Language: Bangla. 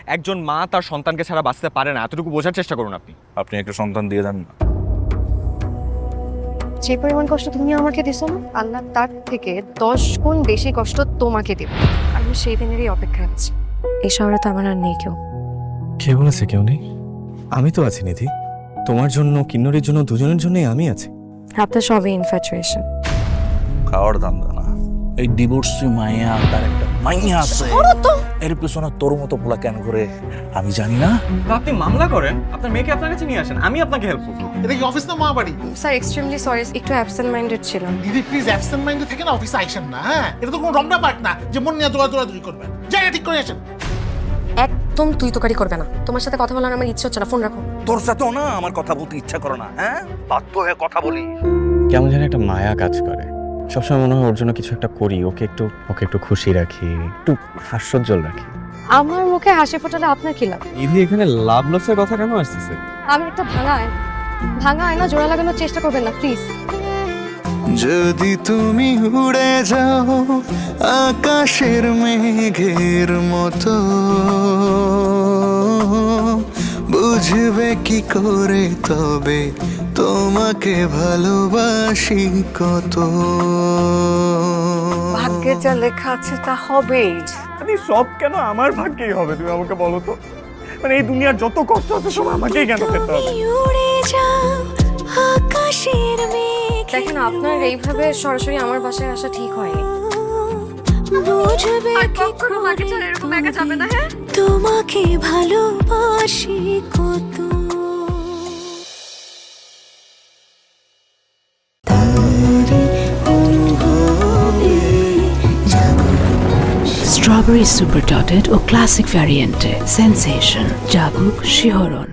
একজন মা তার সন্তানকে ছাড়া বাঁচতে পারে না, এতটুকু বোঝার চেষ্টা করুন আপনি। আপনি একটা সন্তান দিয়ে দেন না। যে পরিমাণ কষ্ট তুমি আমাকে দিছো না, আল্লাহ তার থেকে 10 গুণ বেশি কষ্ট তোমাকে দেবে। আমি সেই দিনেরই অপেক্ষায় আছি। এই শহরে তো আমার আর নেই কেউ। কে বলেছে কেউ নেই? আমি তো আছি নিধি, তোমার জন্য, কিন্নরের জন্য, দুজনের জন্যই আমি আছি। আপনার সবই ইনফ্যাচুয়েশন। খাওয়ার ধান্দা না, এই ডিভোর্সি মাইয়া তার একটা মাইয়া আছে, এর পিছনে তোর মতো পোলা কেন করে আমি জানি না। আপনি মামলা করেন, আপনার মেয়েকে আপনার কাছে নিয়ে আসেন, আমি আপনাকে হেল্প করব। এটা কি অফিস না মা বাড়ি? স্যার এক্সট্রিমলি সরি, একটু অ্যাবসেন্ট মাইন্ডেড ছিলাম। দিদি প্লিজ অ্যাবসেন্ট মাইন্ডে থেকে না অফিসে আইসেন না। হ্যাঁ, এটা তো কোনো রমনা পার্ক না যে মন নিয়ে দৌড়াদৌড়ি করবেন। জায়গা ঠিক করে আসেন। একদম তুই তোকারি করবে না। তোমার সাথে কথা বলার আমার ইচ্ছে হচ্ছে না, ফোন রাখো। তোর সাথেও না আমার কথা বলতে ইচ্ছা করে না, হ্যাঁ বাধ্য হয়ে কথা বলি। কেমন যেন একটা মায়া কাজ করে, সবসময় মনে হয় ওর জন্য কিছু একটা করি, ওকে একটু খুশি রাখি, একটু হাস্যোজ্জ্বল রাখি। আমার মুখে হাসি ফোটালে আপনার কি লাভ? নিধি এখানে লাভ লসের কথা কেন আসতেছে? আমি একটা ভাঙা আয়না জোড়া লাগানোর চেষ্টা করবেন না প্লিজ। যদি তুমি উড়ে যাও আকাশের মেঘের মতো, বুঝবে কি করে তবে তোমাকে ভালোবাসি কত। ভাগ্যে যা লেখা আছে তা হবেই। আরে সব কেন আমার ভাগ্যেই হবে, তুমি আমাকে বলো তো। মানে এই দুনিয়ার যত কষ্ট আছে সব আমাকেই কেন পেতে হবে? দেখেন, আপনার এইভাবে সরাসরি আমার বাসায় আসা ঠিক হয়নি। তোমাকে ভালোবাসি কত। Strawberry Super Dotted ও ক্লাসিক ভ্যারিয়েন্টে সেন্সেশন জাগুক শিহরণ।